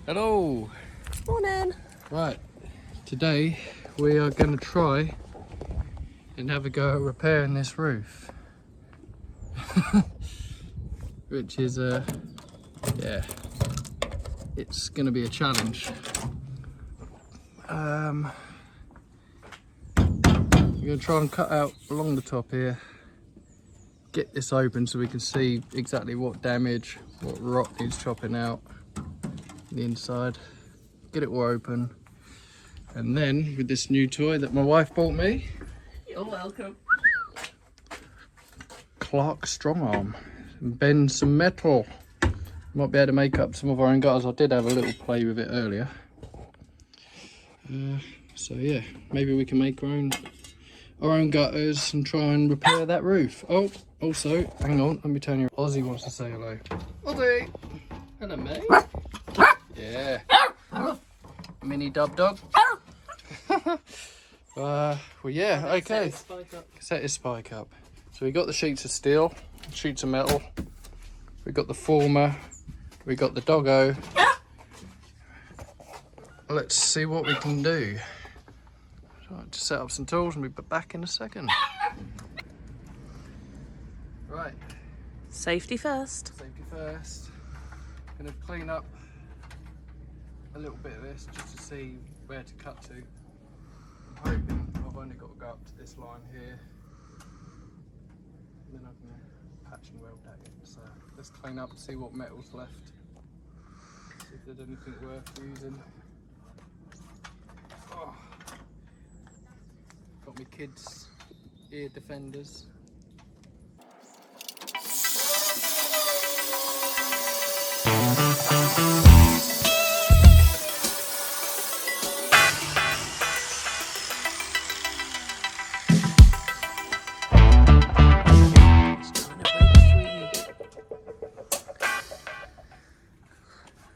Hello. Morning. Right, today we are going to try and have a go at repairing this roof. Which is, yeah, it's going to be a challenge. I'm going to try and cut out along the top here, get this open so we can see exactly what damage, what rot needs chopping out the inside, get it all open, and then with this new toy that my wife bought me, You're welcome. Clark Strong Arm, and bend some metal. Might be able to make up some of our own gutters. I did have a little play with it earlier. So yeah, maybe we can make our own gutters and try and repair that roof. Oh, also, hang on, let me turn you. Ozzy wants to say hello. Ozzy! Hello, mate. Yeah. Mini dub dub. Well, yeah, okay. Set his spike up. So we got the sheets of steel, sheets of metal. We got the former. We got the doggo. Let's see what we can do. Right, to set up some tools and we'll be back in a second. Right. Safety first. Safety first. Gonna clean up a little bit of this just to see where to cut to. I'm hoping I've only got to go up to this line here. And then I can patch and weld that in. So let's clean up and see what metal's left. See if there's anything worth using. Oh. Got my kids' ear defenders.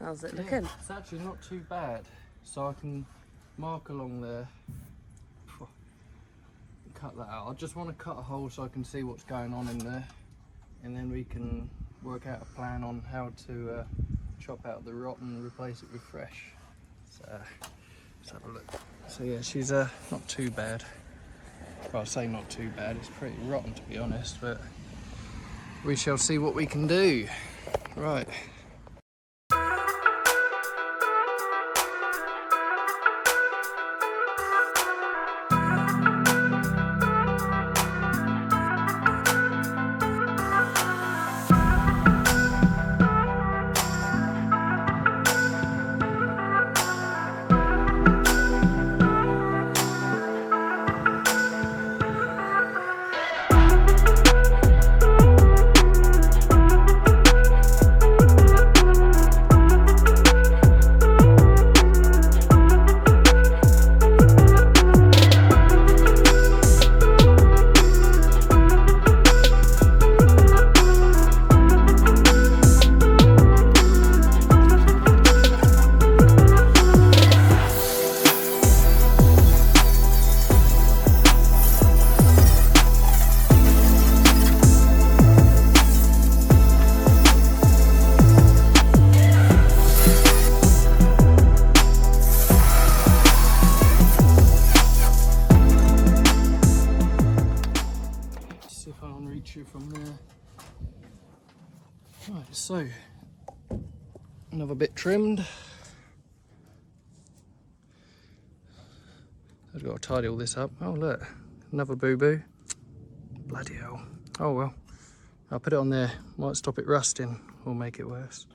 How's it looking? It's actually not too bad. So I can mark along there. Cut that out. I just want to cut a hole so I can see what's going on in there, and then we can work out a plan on how to chop out the rot and replace it with fresh. So let's have a look. So yeah, she's not too bad. Well, I say not too bad, it's pretty rotten to be honest, but we shall see what we can do. Right. From there. Right, so another bit trimmed. I've got to tidy all this up. Oh look, another boo-boo. Bloody hell. Oh well, I'll put it on there. Might stop it rusting or make it worse.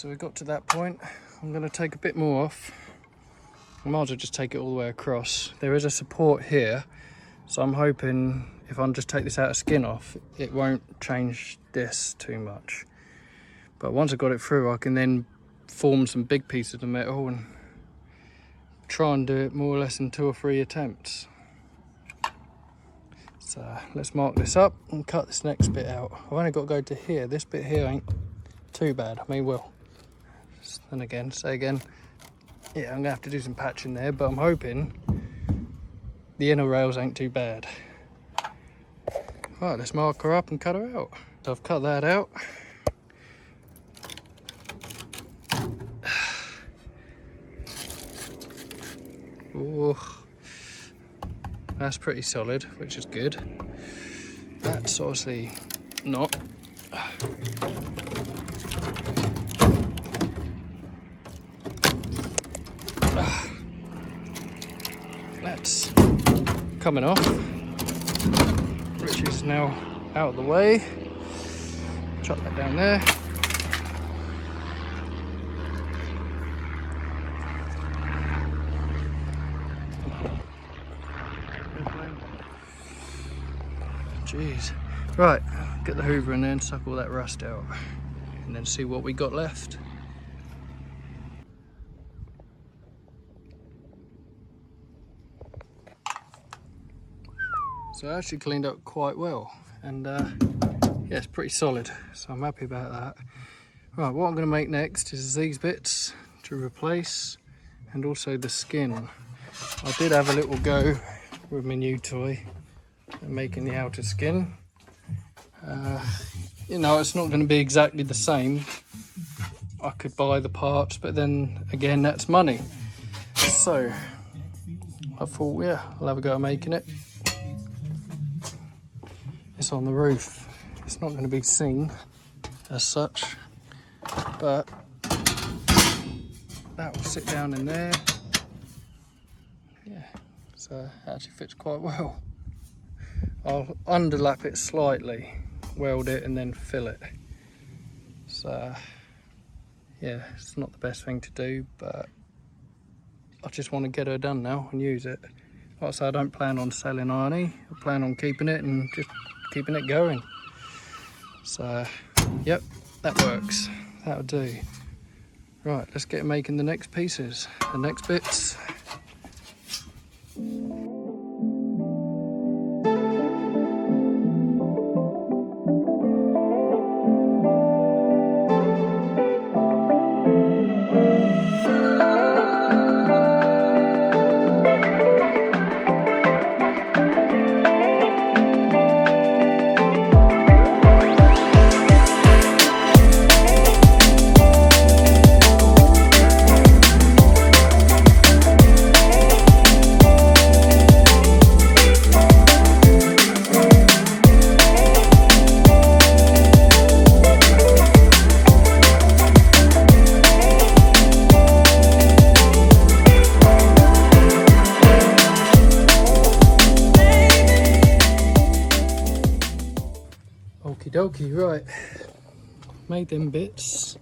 so we got to that point. I'm going to take a bit more off. I might as well just take it all the way across. There is a support here, so I'm hoping if I just take this outer skin off, it won't change this too much. But once I've got it through, I can then form some big pieces of metal and try and do it more or less in 2 or 3 attempts. So let's mark this up and cut this next bit out. I've only got to go to here. This bit here ain't too bad. I mean, well, then again, yeah, I'm gonna have to do some patching there, but I'm hoping the inner rails ain't too bad. Right, let's mark her up and cut her out. So I've cut that out. Oh, that's pretty solid, which is good. That's obviously not. That's coming off. Richie is now out of the way. Chuck that down there. Jeez. Right, get the hoover in there and suck all that rust out, and then see what we got left. So I actually cleaned up quite well, and yeah, it's pretty solid, so I'm happy about that. Right, what I'm going to make next is these bits to replace, and also the skin. I did have a little go with my new toy and making the outer skin. You know, it's not going to be exactly the same. I could buy the parts, but then again, that's money. So I thought, yeah, I'll have a go at making it. It's on the roof. It's not going to be seen as such, but that will sit down in there. Yeah, so it actually fits quite well. I'll underlap it slightly, weld it and then fill it. So yeah, it's not the best thing to do, but I just want to get her done now and use it. Like I say, I don't plan on selling Arnie. I plan on keeping it and just keeping it going. So yep, that works. That'll do. Right, let's get making the next pieces, the next bits. Okie dokie, right, made them bits.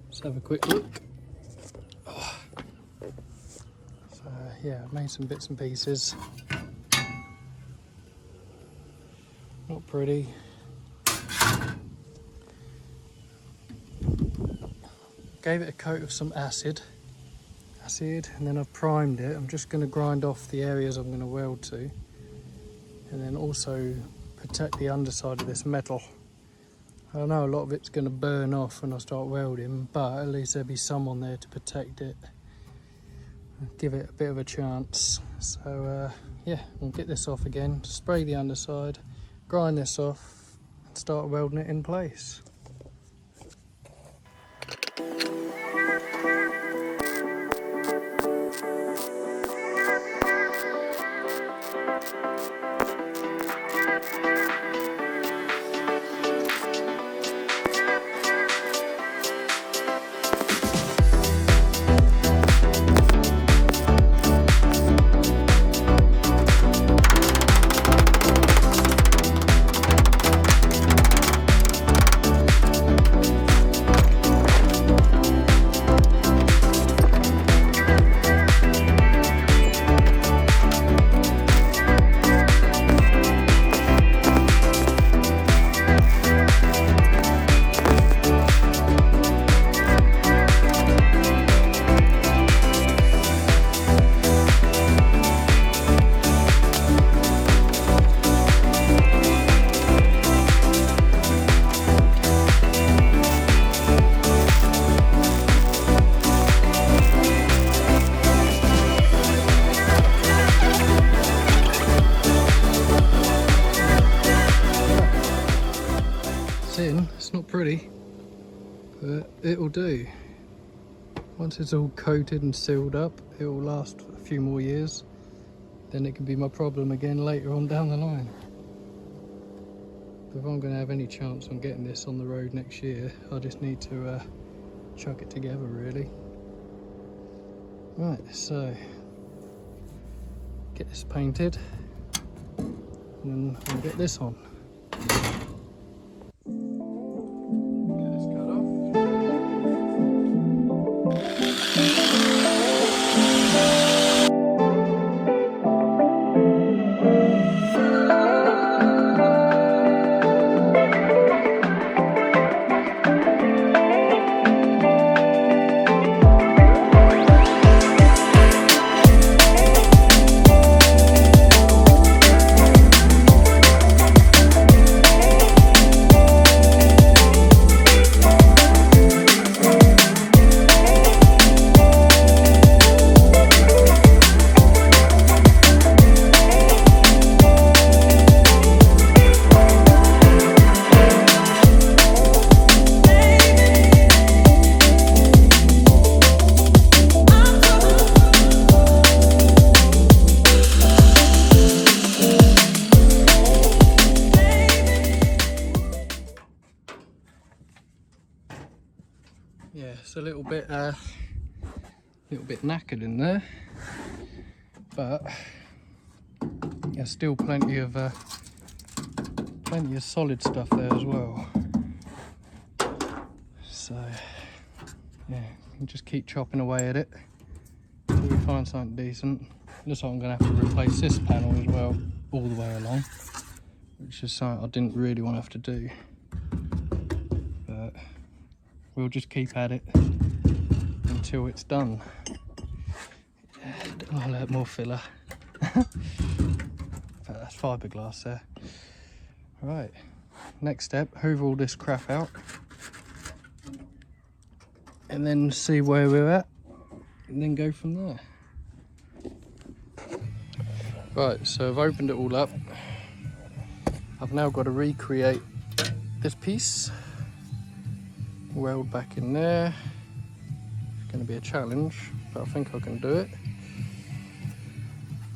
Let's have a quick look. Oh. So yeah, I've made some bits and pieces. Not pretty. Gave it a coat of some acid, and then I've primed it. I'm just going to grind off the areas I'm going to weld to, and then also protect the underside of this metal. I know a lot of it's going to burn off when I start welding, but at least there'll be some on there to protect it, give it a bit of a chance. So yeah, we'll get this off again, spray the underside, grind this off and start welding it in place. in. It's not pretty, but it'll do. Once it's all coated and sealed up, it will last a few more years. Then it can be my problem again later on down the line. But if I'm going to have any chance on getting this on the road next year, I just need to chuck it together really. Right, so get this painted and then I'll get this on. Get this cut off. Yeah, it's a little bit knackered in there, but there's still plenty of solid stuff there as well. So yeah, you can just keep chopping away at it until we find something decent. Looks like I'm gonna have to replace this panel as well, all the way along, which is something I didn't really want to have to do. But we'll just keep at it until it's done. I'll add more filler. That's fiberglass there. Right, next step, hoover all this crap out and then see where we're at and then go from there. Right, so I've opened it all up. I've now got to recreate this piece. Weld back in there. It's going to be a challenge, but I think I can do it.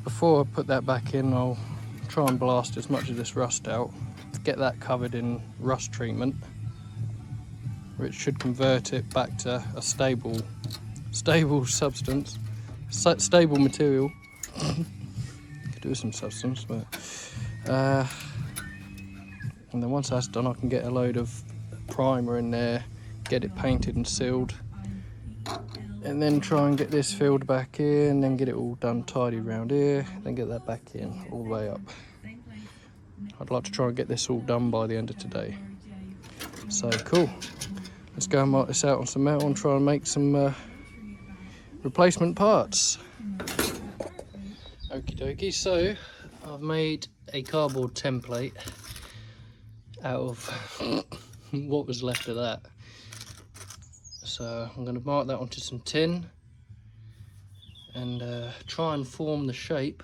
Before I put that back in, I'll try and blast as much of this rust out, get that covered in rust treatment, which should convert it back to a stable substance, stable material. Could do some substance, but and then once that's done, I can get a load of primer in there, get it painted and sealed, and then try and get this filled back in, then get it all done tidy around here, then get that back in all the way up. I'd like to try and get this all done by the end of today. So cool, let's go and mark this out on some metal and try and make some replacement parts. Okie dokie, so I've made a cardboard template out of what was left of that. So I'm going to mark that onto some tin and try and form the shape.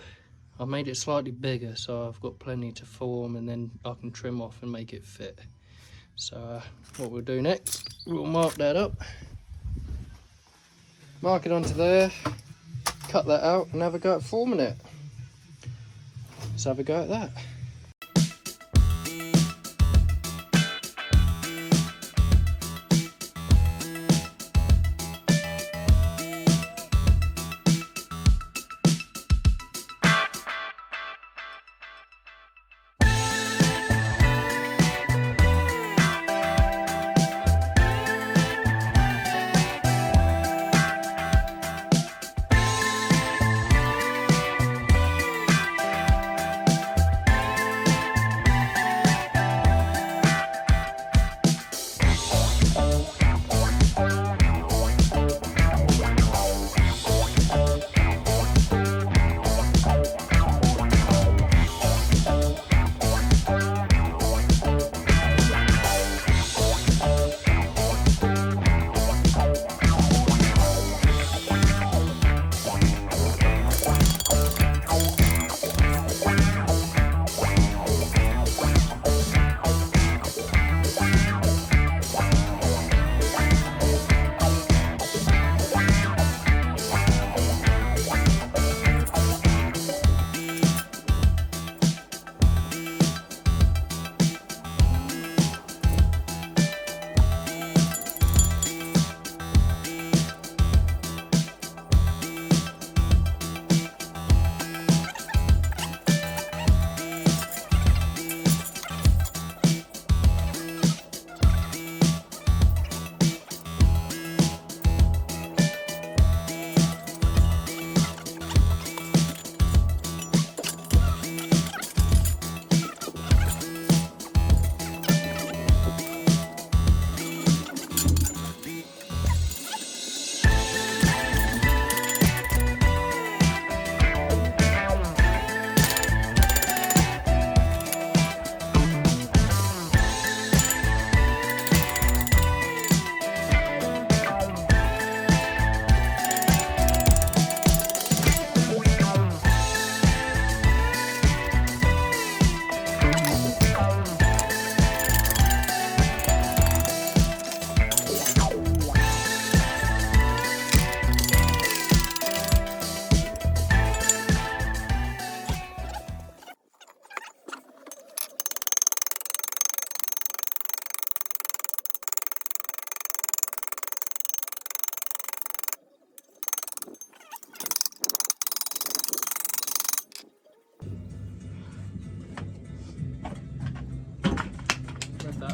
I made it slightly bigger so I've got plenty to form, and then I can trim off and make it fit. So what we'll do next, we'll mark that up, mark it onto there, cut that out and have a go at forming it. Let's have a go at that.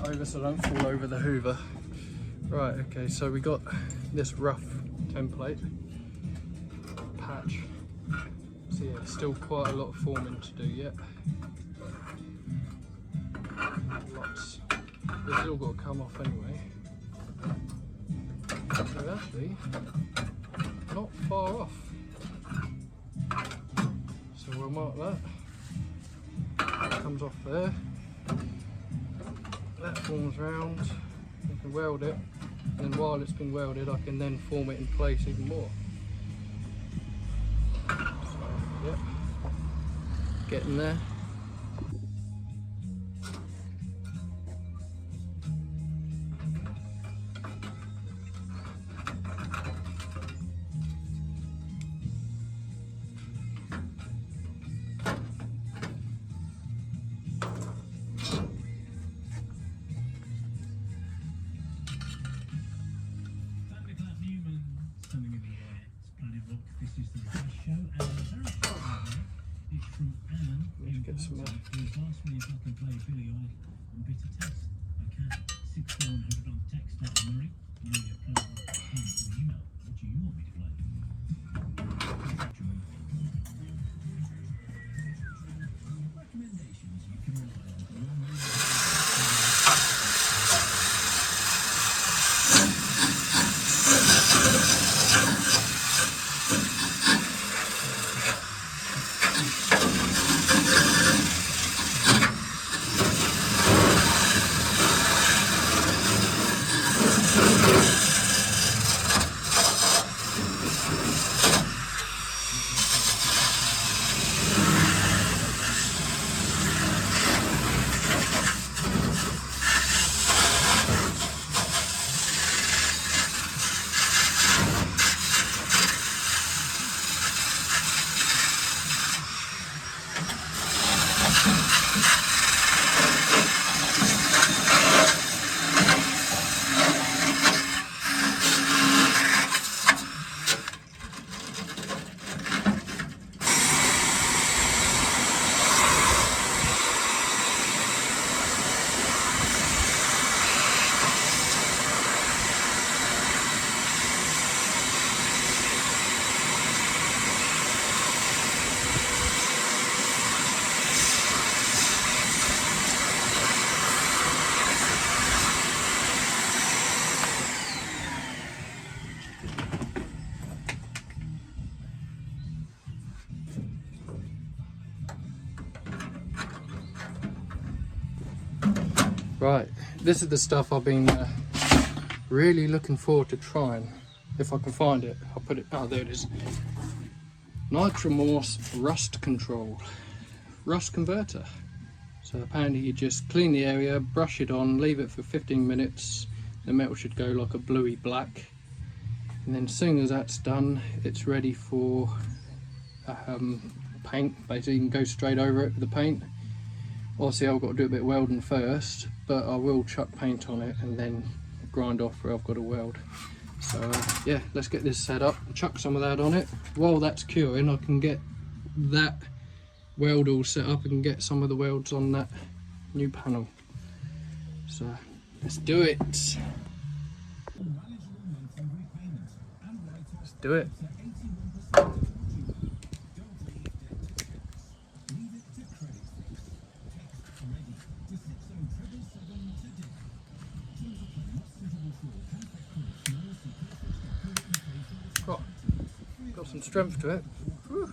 over so I don't fall over the hoover. Right, okay, so we got this rough template patch. So yeah, still quite a lot of forming to do yet. Lots. This all got to come off anyway. So actually, not far off. So we'll mark that. That comes off there. That forms round. You can weld it, and then while it's been welded, I can then form it in place even more. So, yep, getting there. Let's get some more. He's asked me if I can play Billie Eilish on Bitter Taste. I can. 6100 on text at Murray. Murray apply for email. What do you want me to play? Recommendations you can rely on. Right, this is the stuff I've been really looking forward to trying. If I can find it, I'll put it, oh there it is. Nitromorse Rust Control, rust converter. So apparently you just clean the area, brush it on, leave it for 15 minutes, the metal should go like a bluey black. And then as soon as that's done, it's ready for paint. Basically you can go straight over it with the paint. Obviously I've got to do a bit of welding first, but I will chuck paint on it and then grind off where I've got to weld. So yeah, let's get this set up, chuck some of that on it. While that's curing, I can get that weld all set up and get some of the welds on that new panel. So let's do it. Let's do it. Got some strength to it. Whew.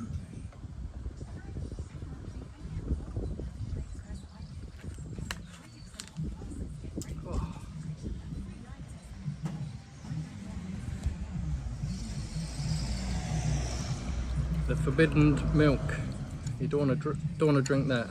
Oh. The forbidden milk. You don't want to drink that.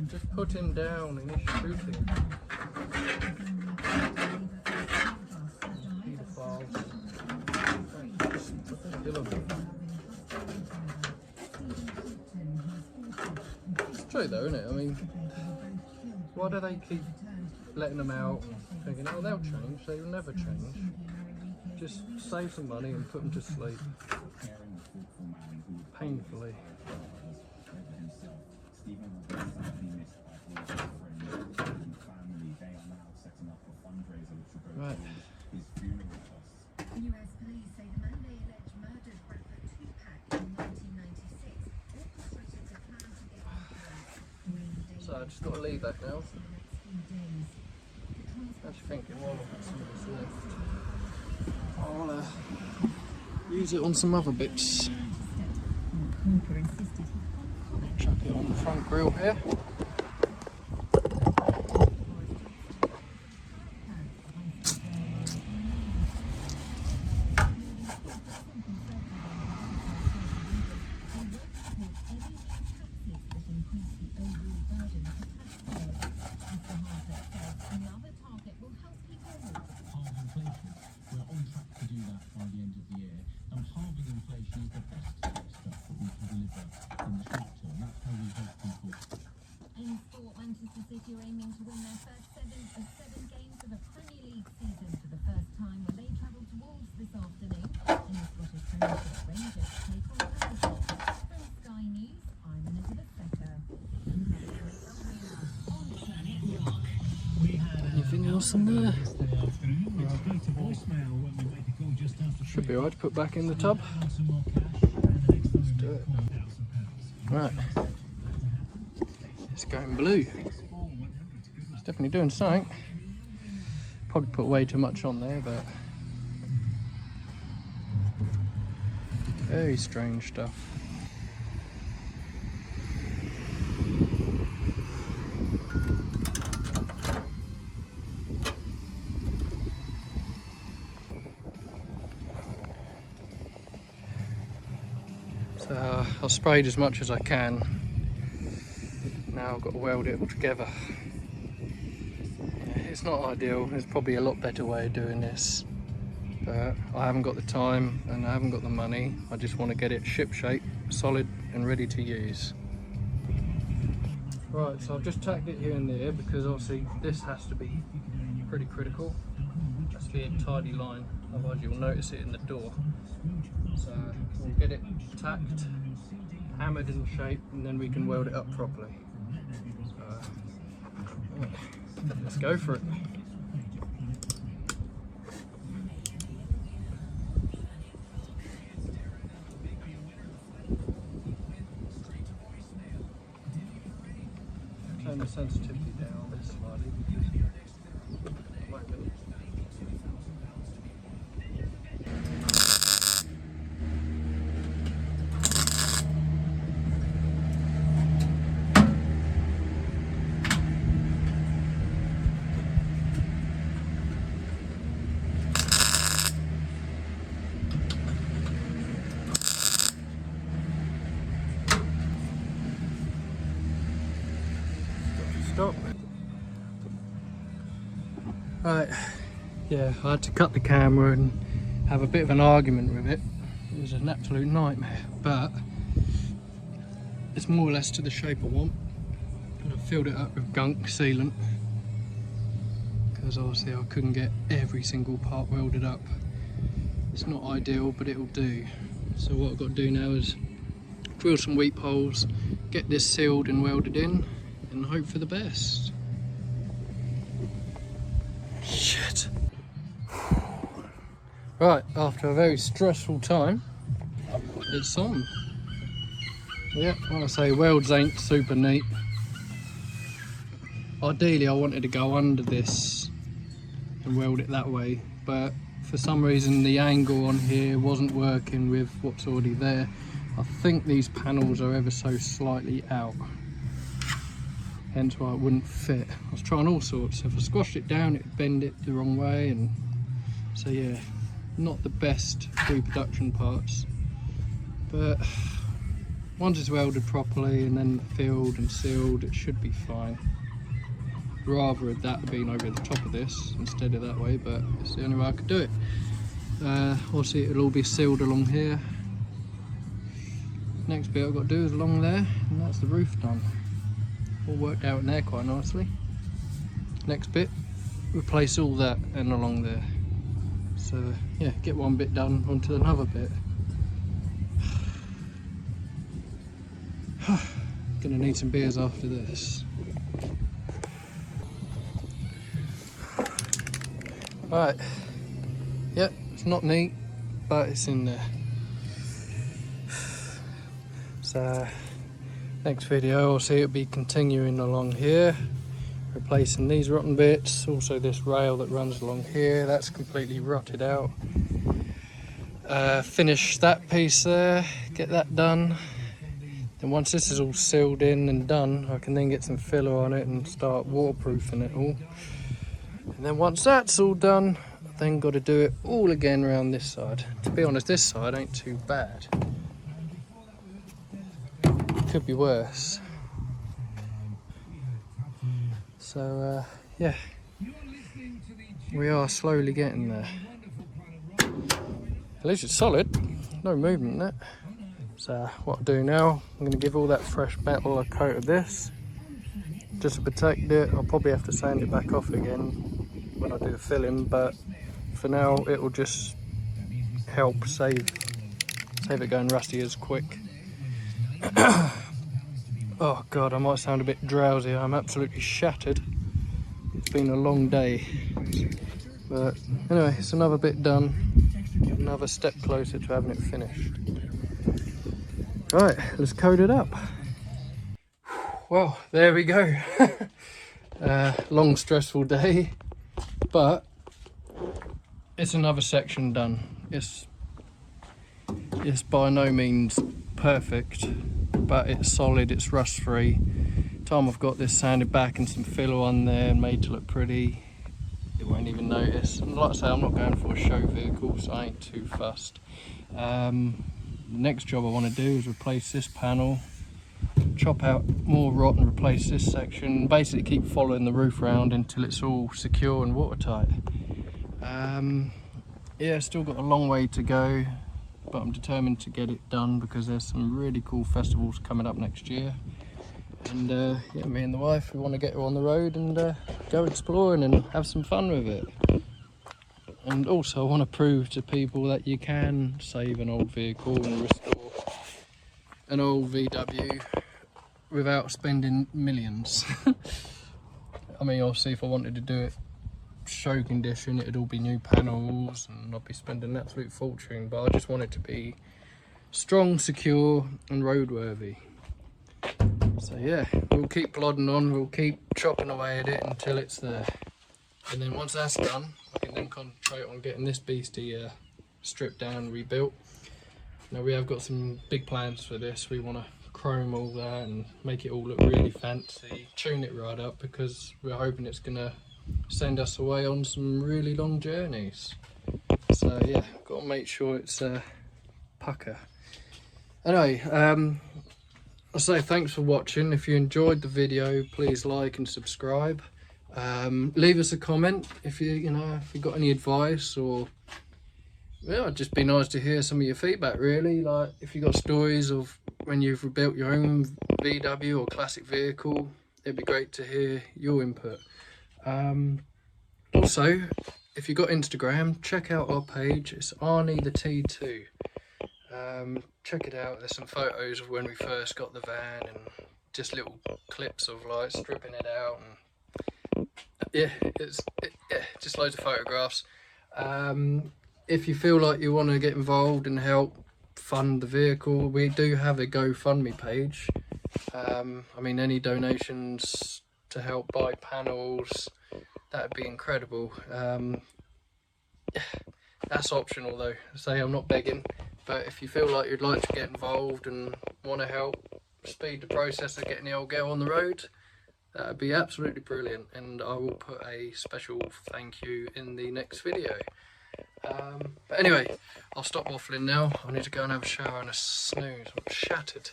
Just put him down and he's shooting. Pedophiles. Just kill him. It's true though, isn't it? I mean, why do they keep letting them out, thinking, oh, they'll change? They will never change. Just save some money and put them to sleep. Painfully. Right. US police say the man they allege murdered rapper Tupac in 1996 orchestrated the plan to get him killed. So I just got to leave that now. I was thinking, while I've got some of this left, I'll use it on some other bits. Chuck it on the front grille here. Manchester City are aiming to win their first seven games of a Premier League season for the first time when they travel to Wolves this afternoon. In the Scottish Premiership, Rangers take on Liverpool. From Sky News, I'm Elizabeth Becker. Anything else on there? Should be alright to put back in the tub. Let's do it. Right. It's going blue. It's definitely doing something. Probably put way too much on there, but very strange stuff. So I've sprayed as much as I can. Now I've got to weld it all together. Yeah, it's not ideal, there's probably a lot better way of doing this, but I haven't got the time and I haven't got the money. I just want to get it ship shape, solid and ready to use. Right, so I've just tacked it here and there because obviously this has to be pretty critical. It has to be a tidy line, otherwise you'll notice it in the door. So we'll get it tacked, hammered in shape, and then we can weld it up properly. Let's go for it. Turn the sensitivity down a bit slightly. Stop. Right, yeah, I had to cut the camera and have a bit of an argument with it. It was an absolute nightmare, but it's more or less to the shape I want. And I filled it up with gunk sealant because obviously I couldn't get every single part welded up. It's not ideal, but it'll do. So what I've got to do now is drill some weep holes, get this sealed and welded in, and hope for the best. Shit. Right, after a very stressful time, it's on. Yeah, like I say, welds ain't super neat. Ideally I wanted to go under this and weld it that way, but for some reason the angle on here wasn't working with what's already there. I think these panels are ever so slightly out, hence why it wouldn't fit. I was trying all sorts. If I squashed it down, it'd bend it the wrong way, and so yeah, not the best pre-production parts. but once it's welded properly and then filled and sealed, it should be fine. Rather that being over the top of this instead of that way, but it's the only way I could do it. Obviously it'll all be sealed along here. Next bit I've got to do is along there, and that's the roof done. All worked out in there quite nicely. Next bit, replace all that and along there. So yeah, get one bit done onto another bit. Gonna need some beers after this. Right, yep, it's not neat, but it's in there. So next video I'll see it'll be continuing along here, replacing these rotten bits. Also this rail that runs along here, that's completely rotted out. Finish that piece there, get that done. Then once this is all sealed in and done, I can then get some filler on it and start waterproofing it all. And then once that's all done, I've then got to do it all again around this side. To be honest, this side ain't too bad. Could be worse. So yeah, we are slowly getting there. At least it's solid, no movement in it. So what I'll do now, I'm going to give all that fresh metal a coat of this, just to protect it. I'll probably have to sand it back off again when I do the filling, but for now it will just help save it going rusty as quick. Oh god, I might sound a bit drowsy. I'm absolutely shattered. It's been a long day, but anyway, it's another bit done, another step closer to having it finished. Right, let's coat it up. Well, there we go. Long stressful day, but it's another section done. It's by no means perfect, but it's solid, it's rust free. Time I've got this sanded back and some filler on there and made to look pretty, it won't even notice. And like I say, I'm not going for a show vehicle, so I ain't too fussed. The next job I want to do is replace this panel, chop out more rot and replace this section, basically keep following the roof round until it's all secure and watertight. Yeah, still got a long way to go, but I'm determined to get it done because there's some really cool festivals coming up next year. And yeah, me and the wife, we want to get her on the road and go exploring and have some fun with it. And also I want to prove to people that you can save an old vehicle and restore an old VW without spending millions. I mean, obviously if I wanted to do it show condition, it'd all be new panels and I'd be spending an absolute fortune, but I just want it to be strong, secure and roadworthy. So yeah, we'll keep plodding on, we'll keep chopping away at it until it's there. And then once that's done, I can then concentrate on getting this beastie stripped down and rebuilt. Now we have got some big plans for this. We want to chrome all that and make it all look really fancy, tune it right up, because we're hoping it's going to send us away on some really long journeys. So yeah, got to make sure it's pucker. Anyway, I'll say thanks for watching. If you enjoyed the video, please like and subscribe. Leave us a comment if you got any advice, or yeah, it'd just be nice to hear some of your feedback really. Like if you got stories of when you've rebuilt your own VW or classic vehicle, it'd be great to hear your input. Also, if you got Instagram, check out our page. It's Arnie the T2. Check it out. There's some photos of when we first got the van and just little clips of like stripping it out, and yeah, just loads of photographs. If you feel like you want to get involved and help fund the vehicle, we do have a GoFundMe page. I mean, any donations to help buy panels, that'd be incredible. That's optional though. Say I'm not begging, but if you feel like you'd like to get involved and want to help speed the process of getting the old girl on the road, that would be absolutely brilliant, and I will put a special thank you in the next video. But anyway, I'll stop waffling now. I need to go and have a shower and a snooze. I'm shattered.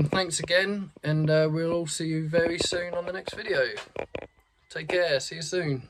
Thanks again, and we'll all see you very soon on the next video. Take care. See you soon.